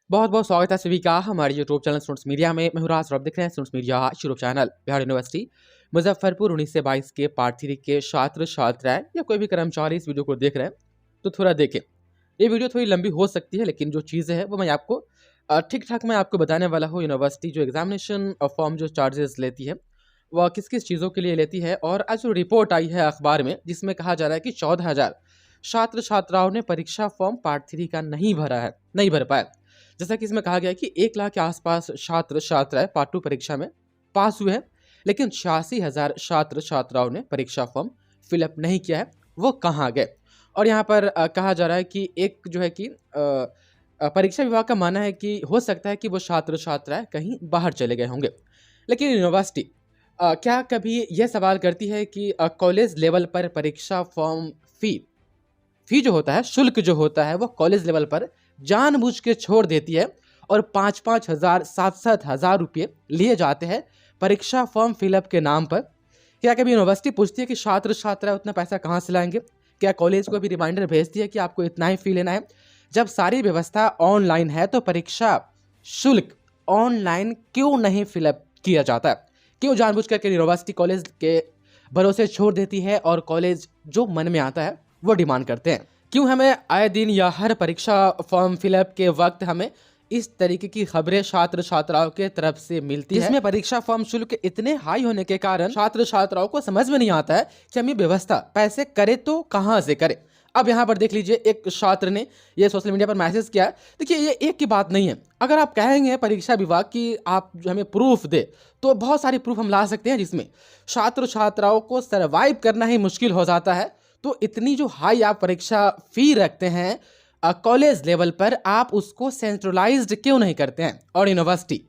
बहुत बहुत स्वागत है सभी का हमारे यूट्यूब चैनल स्टूडेंट्स मीडिया में। मैं हूं राज और आप देख रहे हैं students media YouTube channel. Bihar university Muzaffarpur 19 से 22 के पार्ट 3 के छात्र छात्राएं या कोई भी कर्मचारी इस वीडियो को देख रहे हैं तो थोड़ा देखें। ये वीडियो थोड़ी लंबी हो सकती है, लेकिन जो चीज़ें हैं वो मैं आपको ठीक ठाक मैं आपको बताने वाला हूँ। यूनिवर्सिटी जो एग्जामिनेशन फॉर्म जो चार्जेस लेती है वह किस किस चीज़ों के लिए लेती है, और आज जो रिपोर्ट आई है अखबार में जिसमें कहा जा रहा है कि 14,000 छात्र छात्राओं ने परीक्षा फॉर्म पार्ट 3 का नहीं भर पाया। जैसा कि इसमें कहा गया है कि 1 लाख के आसपास छात्र छात्राएं पार्ट 2 परीक्षा में पास हुए हैं, लेकिन 86,000 छात्र छात्राओं ने परीक्षा फॉर्म फिलअप नहीं किया है। वो कहाँ गए? और यहाँ पर कहा जा रहा है कि एक जो है कि परीक्षा विभाग का मानना है कि हो सकता है कि वो छात्र छात्राएं कहीं बाहर चले गए होंगे। लेकिन यूनिवर्सिटी क्या कभी यह सवाल करती है कि कॉलेज लेवल पर परीक्षा फॉर्म फी जो होता है, शुल्क जो होता है, वो कॉलेज लेवल पर जानबूझ के छोड़ देती है और 5-5 हज़ार 7-7 हज़ार रुपये लिए जाते हैं परीक्षा फॉर्म फिलअप के नाम पर? क्या कभी यूनिवर्सिटी पूछती है कि छात्र छात्रा उतना पैसा कहाँ से लाएंगे? क्या कॉलेज को भी रिमाइंडर भेजती है कि आपको इतना ही फी लेना है? जब सारी व्यवस्था ऑनलाइन है तो परीक्षा शुल्क ऑनलाइन क्यों नहीं फिलअप किया जाता है? क्यों जानबूझ करके यूनिवर्सिटी कॉलेज के भरोसे छोड़ देती है और कॉलेज जो मन में आता है वो डिमांड करते हैं? क्यों हमें आए दिन या हर परीक्षा फॉर्म फिलअप के वक्त हमें इस तरीके की खबरें छात्र छात्राओं के तरफ से मिलती है, जिसमें परीक्षा फॉर्म शुल्क इतने हाई होने के कारण छात्र छात्राओं को समझ में नहीं आता है कि हम ये व्यवस्था पैसे करे तो कहां से करें। अब यहाँ पर देख लीजिए, एक छात्र ने ये सोशल मीडिया पर मैसेज किया। देखिए, ये एक की बात नहीं है। अगर आप कहेंगे परीक्षा विभाग की आप जो हमें प्रूफ दे, तो बहुत सारी प्रूफ हम ला सकते हैं जिसमें छात्र छात्राओं को सर्वाइव करना ही मुश्किल हो जाता है। तो इतनी जो हाई आप परीक्षा फी रखते हैं कॉलेज लेवल पर, आप उसको सेंट्रलाइज्ड क्यों नहीं करते हैं? और यूनिवर्सिटी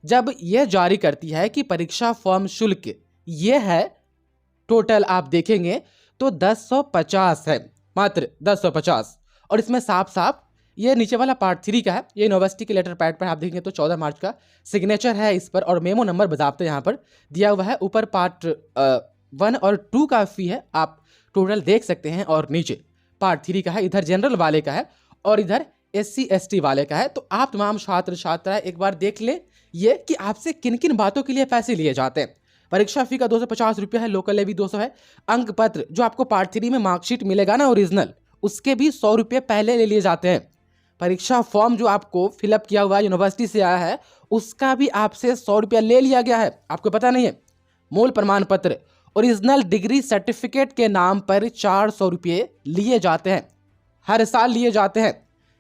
जब यह जारी करती है कि परीक्षा फॉर्म शुल्क ये है, टोटल आप देखेंगे तो 1050 है, मात्र 1050। और इसमें साफ साफ ये नीचे वाला पार्ट 3 का है। ये यूनिवर्सिटी के लेटर पैड पर आप देखेंगे तो 14 मार्च का सिग्नेचर है इस पर, और मेमो नंबर बजाते यहाँ पर दिया हुआ है। ऊपर पार्ट 1 और 2 का फी है, आप टोटल देख सकते हैं, और नीचे पार्ट 3 का है, इधर जनरल वाले का है और इधर SC ST वाले का है। तो आप तमाम छात्र छात्राएं एक बार देख ले ये कि आपसे किन किन बातों के लिए पैसे लिए जाते हैं। परीक्षा फी का 250 रुपया है, लोकल लेवी 200 है। अंक पत्र जो आपको पार्ट 3 में मार्कशीट मिलेगा ना ओरिजिनल, उसके भी 100 रुपये पहले ले लिए जाते हैं। परीक्षा फॉर्म जो आपको फिलअप किया हुआ यूनिवर्सिटी से आया है उसका भी आपसे 100 रुपया ले लिया गया है, आपको पता नहीं है। मूल प्रमाण पत्र ओरिजिनल डिग्री सर्टिफिकेट के नाम पर 400 रुपये लिए जाते हैं, हर साल लिए जाते हैं।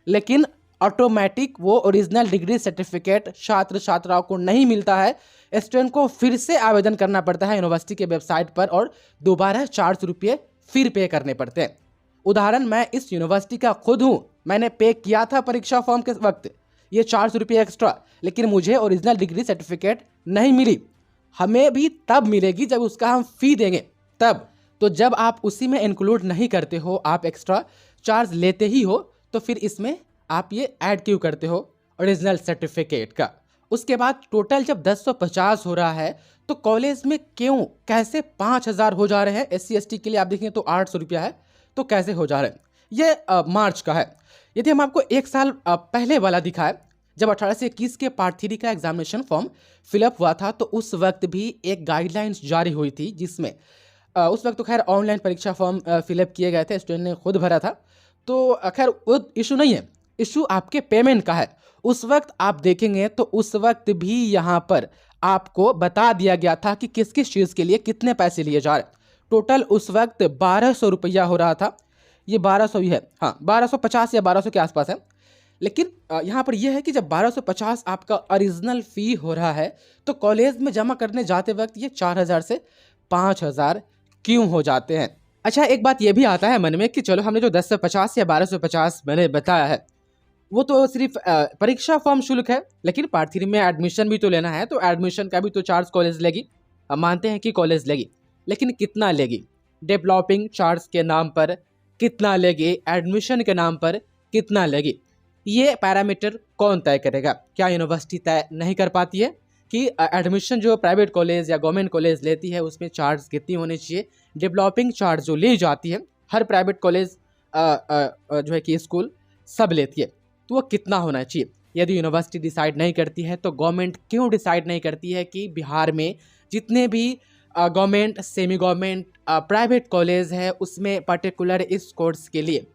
लेकिन ऑटोमेटिक वो ओरिजिनल डिग्री सर्टिफिकेट छात्र छात्राओं को नहीं मिलता है। स्टूडेंट को फिर से आवेदन करना पड़ता है यूनिवर्सिटी के वेबसाइट पर और दोबारा 400 रुपये फिर पे करने पड़ते हैं। उदाहरण मैं इस यूनिवर्सिटी का खुद हूँ, मैंने पे किया था परीक्षा फॉर्म के वक्त ये 400 रुपये एक्स्ट्रा, लेकिन मुझे ओरिजिनल डिग्री सर्टिफिकेट नहीं मिली। हमें भी तब मिलेगी जब उसका हम फी देंगे तब। तो जब आप उसी में इंक्लूड नहीं करते हो, आप एक्स्ट्रा चार्ज लेते ही हो, तो फिर इसमें आप ये ऐड क्यों करते हो ओरिजिनल सर्टिफिकेट का? उसके बाद टोटल जब 1050 हो रहा है तो कॉलेज में क्यों कैसे 5000 हो जा रहे हैं? SC ST के लिए आप देखेंगे तो 800 रुपया है, तो कैसे हो जा रहे हैं? ये मार्च का है। यदि हम आपको एक साल पहले वाला दिखाए, जब 18 से 21 के पार्ट 3 का एग्जामिनेशन फॉर्म फिलअप हुआ था, तो उस वक्त भी एक गाइडलाइंस जारी हुई थी जिसमें उस वक्त तो खैर ऑनलाइन परीक्षा फॉर्म फिलअप किए गए थे, स्टूडेंट ने खुद भरा था, तो खैर वो इशू नहीं है। इशू आपके पेमेंट का है। उस वक्त आप देखेंगे तो उस वक्त भी यहाँ पर आपको बता दिया गया था कि किस किस चीज़ के लिए कितने पैसे लिए जा रहे हैं। टोटल उस वक्त 1200 रुपया हो रहा था। ये 1200 ही है, हाँ 1250 या 1200 के आसपास है। लेकिन यहाँ पर यह है कि जब 1250 आपका ओरिजिनल फ़ी हो रहा है तो कॉलेज में जमा करने जाते वक्त ये 4000 से 5000 क्यों हो जाते हैं? अच्छा, एक बात ये भी आता है मन में कि चलो हमने जो 1050 या 1250 मैंने बताया है वो तो सिर्फ परीक्षा फॉर्म शुल्क है, लेकिन पार्ट 3 में एडमिशन भी तो लेना है, तो एडमिशन का भी तो चार्ज कॉलेज लेगी। हम मानते हैं कि कॉलेज लेगी, लेकिन कितना लेगी? डेवलपिंग चार्ज के नाम पर कितना लेगी? एडमिशन के नाम पर कितना लेगी? ये पैरामीटर कौन तय करेगा? क्या यूनिवर्सिटी तय नहीं कर पाती है कि एडमिशन जो प्राइवेट कॉलेज या गवर्नमेंट कॉलेज लेती है उसमें चार्ज कितनी होनी चाहिए? डेवलपिंग चार्ज जो ली जाती है हर प्राइवेट कॉलेज जो है कि स्कूल सब लेती है, तो वो कितना होना चाहिए? यदि यूनिवर्सिटी डिसाइड नहीं करती है तो गवर्नमेंट क्यों डिसाइड नहीं करती है कि बिहार में जितने भी government, semi government, private college है उसमें पर्टिकुलर इस कोर्स के लिए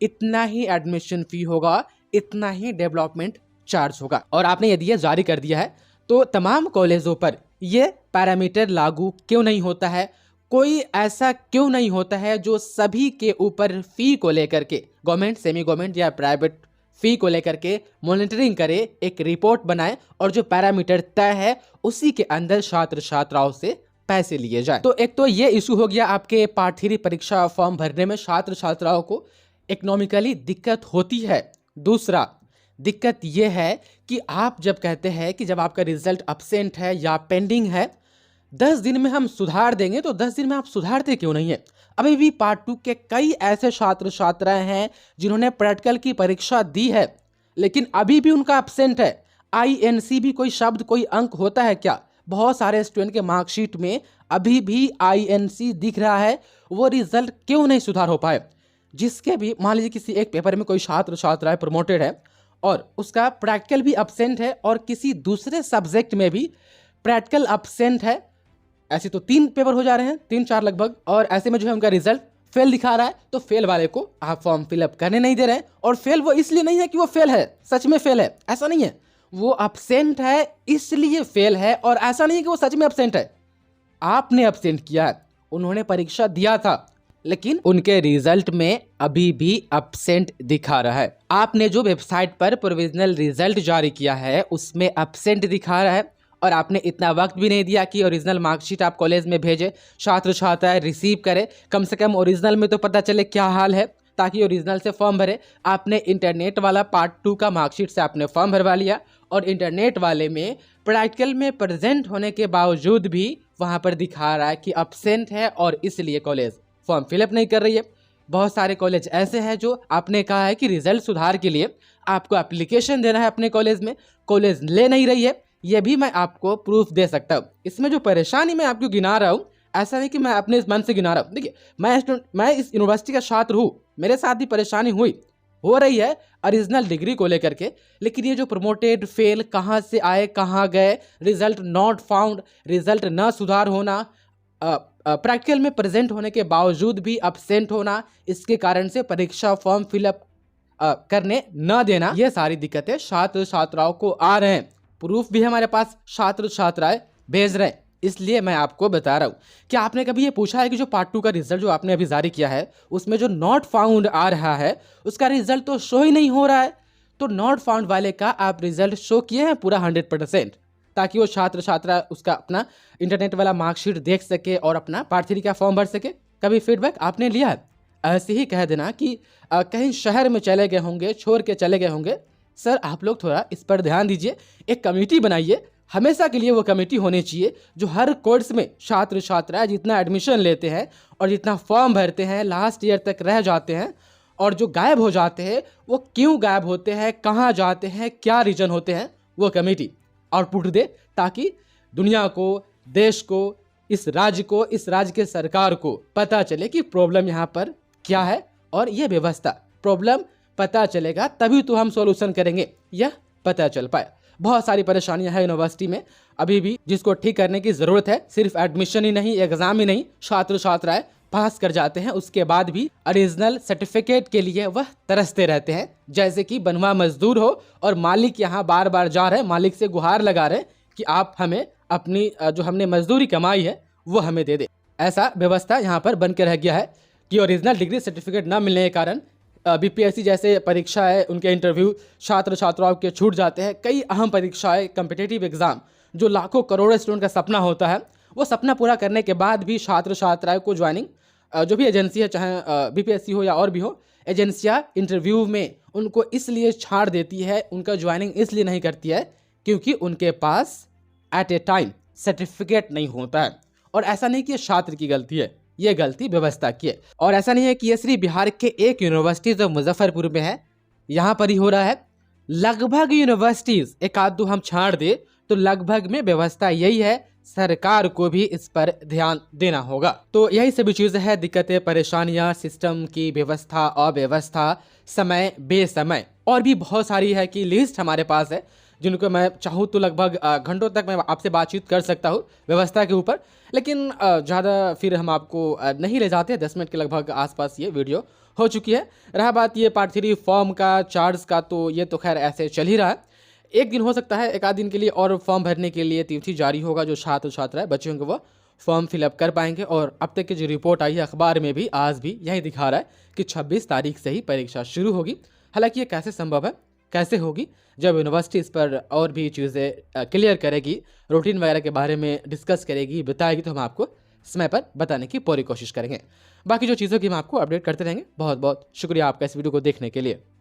इतना ही एडमिशन फ़ी होगा, इतना ही डेवलपमेंट चार्ज होगा। और आपने यदि ये जारी कर दिया है तो तमाम कॉलेजों पर ये पैरामीटर लागू क्यों नहीं होता है? कोई ऐसा क्यों नहीं होता है जो सभी के ऊपर फ़ी को लेकर के, गवर्नमेंट, सेमी गवर्नमेंट या प्राइवेट, फ़ी को लेकर के मॉनिटरिंग करे, एक रिपोर्ट बनाए और जो पैरामीटर तय है उसी के अंदर छात्र छात्राओं से पैसे लिए जाए। तो एक तो ये इशू हो गया आपके पार्ट 3 परीक्षा फॉर्म भरने में छात्र छात्राओं को इकोनॉमिकली दिक्कत होती है। दूसरा दिक्कत ये है कि आप जब कहते हैं कि जब आपका रिजल्ट अब्सेंट है या पेंडिंग है, 10 दिन में हम सुधार देंगे, तो 10 दिन में आप सुधारते क्यों नहीं है? अभी भी पार्ट 2 के कई ऐसे छात्र छात्राएं हैं जिन्होंने प्रैक्टिकल की परीक्षा दी है लेकिन अभी भी उनका अब्सेंट है। INC भी कोई शब्द, कोई अंक होता है क्या? बहुत सारे स्टूडेंट के मार्कशीट में अभी भी INC दिख रहा है। वो रिजल्ट क्यों नहीं सुधार हो पाए? जिसके भी, मान लीजिए किसी एक पेपर में कोई छात्र छात्राएं प्रमोटेड है और उसका प्रैक्टिकल भी अब्सेंट है और किसी दूसरे सब्जेक्ट में भी प्रैक्टिकल अब्सेंट है, ऐसे तो 3 पेपर हो जा रहे हैं, 3-4 लगभग, और ऐसे में जो है उनका रिजल्ट फेल दिखा रहा है, तो फेल वाले को आप फॉर्म फिलअप करने नहीं दे रहे हैं। और फेल वो इसलिए नहीं है कि वो फेल है, सच में फेल है, ऐसा नहीं है, वो अब्सेंट है इसलिए फेल है, और ऐसा नहीं है कि वो सच में अब्सेंट है। आपने अब्सेंट किया है, उन्होंने परीक्षा दिया था लेकिन उनके रिजल्ट में अभी भी अब्सेंट दिखा रहा है। आपने जो वेबसाइट पर प्रोविजनल रिजल्ट जारी किया है उसमें अब्सेंट दिखा रहा है और आपने इतना वक्त भी नहीं दिया कि ओरिजिनल मार्कशीट आप कॉलेज में भेजे, छात्र छात्राएं रिसीव करें, कम से कम ओरिजिनल में तो पता चले क्या हाल है ताकि ओरिजिनल से फॉर्म भरे। आपने इंटरनेट वाला पार्ट 2 का मार्कशीट से आपने फॉर्म भरवा लिया और इंटरनेट वाले में प्रैक्टिकल में प्रेजेंट होने के बावजूद भी वहाँ पर दिखा रहा है कि अब्सेंट है और इसलिए कॉलेज फॉर्म फिलअप नहीं कर रही है। बहुत सारे कॉलेज ऐसे हैं जो आपने कहा है कि रिजल्ट सुधार के लिए आपको एप्लीकेशन देना है अपने कॉलेज में, कॉलेज ले नहीं रही है। ये भी मैं आपको प्रूफ दे सकता हूँ। इसमें जो परेशानी मैं आपको गिना रहा हूँ, ऐसा नहीं कि मैं अपने इस मन से गिना रहा हूँ। देखिए, मैं इस यूनिवर्सिटी का छात्र हूँ, मेरे साथ भी परेशानी हो रही है ओरिजिनल डिग्री को लेकर के, लेकिन ये जो प्रमोटेड फेल कहाँ से आए, कहाँ गए, रिजल्ट नॉट फाउंड, रिजल्ट न सुधार होना, प्रैक्टिकल में प्रेजेंट होने के बावजूद भी अब्सेंट होना, इसके कारण से परीक्षा फॉर्म फिलअप करने न देना, ये सारी दिक्कतें छात्र छात्राओं को आ रहे हैं। प्रूफ भी हमारे पास छात्र छात्राएं भेज रहे हैं, इसलिए मैं आपको बता रहा हूँ। क्या आपने कभी ये पूछा है कि जो पार्ट 2 का रिजल्ट जो आपने अभी जारी किया है उसमें जो नॉट फाउंड आ रहा है उसका रिजल्ट तो शो ही नहीं हो रहा है? तो नॉट फाउंड वाले का आप रिजल्ट शो किए हैं पूरा 100%, ताकि वो छात्र छात्रा उसका अपना इंटरनेट वाला मार्कशीट देख सके और अपना पार्ट 3 का फॉर्म भर सके? कभी फीडबैक आपने लिया है? ऐसे ही कह देना कि कहीं शहर में चले गए होंगे, छोड़ के चले गए होंगे, सर आप लोग थोड़ा इस पर ध्यान दीजिए, एक कमेटी बनाइए, हमेशा के लिए वो कमेटी होनी चाहिए जो हर कोर्स में छात्र छात्राएं जितना एडमिशन लेते हैं और जितना फॉर्म भरते हैं, लास्ट ईयर तक रह जाते हैं और जो गायब हो जाते हैं वो क्यों गायब होते हैं, कहाँ जाते हैं, क्या रीजन होते हैं, वो कमेटी आउटपुट दे ताकि दुनिया को, देश को, इस राज्य को, इस राज्य के सरकार को पता चले कि प्रॉब्लम यहाँ पर क्या है और ये व्यवस्था, प्रॉब्लम पता चलेगा तभी तो हम सॉल्यूशन करेंगे, यह पता चल पाए। बहुत सारी परेशानियां हैं यूनिवर्सिटी में अभी भी जिसको ठीक करने की ज़रूरत है। सिर्फ एडमिशन ही नहीं, एग्ज़ाम ही नहीं, छात्र छात्राएं पास कर जाते हैं उसके बाद भी ओरिजिनल सर्टिफिकेट के लिए वह तरसते रहते हैं, जैसे कि बनवा मजदूर हो और मालिक यहाँ बार बार जा रहे हैं, मालिक से गुहार लगा रहे हैं कि आप हमें अपनी जो हमने मजदूरी कमाई है वो हमें दे दे। ऐसा व्यवस्था यहाँ पर बन के रह गया है कि ओरिजिनल डिग्री सर्टिफिकेट न मिलने के कारण BPSC जैसे परीक्षा है उनके इंटरव्यू छात्र छात्राओं के छूट जाते हैं। कई अहम परीक्षाएं, कम्पिटिटिव एग्जाम जो लाखों करोड़ों स्टूडेंट का सपना होता है, वो सपना पूरा करने के बाद भी छात्र छात्राओं को ज्वाइनिंग जो भी एजेंसी है, चाहे BPSC हो या और भी हो, एजेंसियाँ इंटरव्यू में उनको इसलिए छाड़ देती है, उनका ज्वाइनिंग इसलिए नहीं करती है क्योंकि उनके पास एट ए टाइम सर्टिफिकेट नहीं होता है। और ऐसा नहीं कि ये छात्र की गलती है, ये गलती व्यवस्था की है। और ऐसा नहीं है कि ये सिर्फ बिहार के एक यूनिवर्सिटी जो मुजफ्फरपुर में है यहाँ पर ही हो रहा है, लगभग यूनिवर्सिटीज, एक आध दो हम छाड़ दे तो लगभग में व्यवस्था यही है। सरकार को भी इस पर ध्यान देना होगा। तो यही सभी चीज़ें हैं, दिक्कतें, परेशानियां, सिस्टम की व्यवस्था, अव्यवस्था, समय बेसमय और भी बहुत सारी है कि लिस्ट हमारे पास है, जिनको मैं चाहूँ तो लगभग घंटों तक मैं आपसे बातचीत कर सकता हूँ व्यवस्था के ऊपर। लेकिन ज़्यादा फिर हम आपको नहीं ले जाते हैं, 10 मिनट के लगभग आसपास ये वीडियो हो चुकी है। रहा बात ये पार्ट 3 फॉर्म का, चार्ज का, तो ये तो खैर ऐसे चल ही रहा है। एक दिन हो सकता है, एक आध दिन के लिए और फॉर्म भरने के लिए तिथि जारी होगा, जो छात्र छात्रा है बच्चे होंगे वो फॉर्म फिलअप कर पाएंगे। और अब तक की जो रिपोर्ट आई है अखबार में भी आज भी यही दिखा रहा है कि 26 तारीख से ही परीक्षा शुरू होगी। हालांकि ये कैसे संभव है, कैसे होगी, जब यूनिवर्सिटी इस पर और भी चीज़ें क्लियर करेगी, रूटीन वगैरह के बारे में डिस्कस करेगी, बताएगी, तो हम आपको समय पर बताने की पूरी कोशिश करेंगे। बाकी जो चीज़ों की हम आपको अपडेट करते रहेंगे। बहुत बहुत शुक्रिया आपका इस वीडियो को देखने के लिए।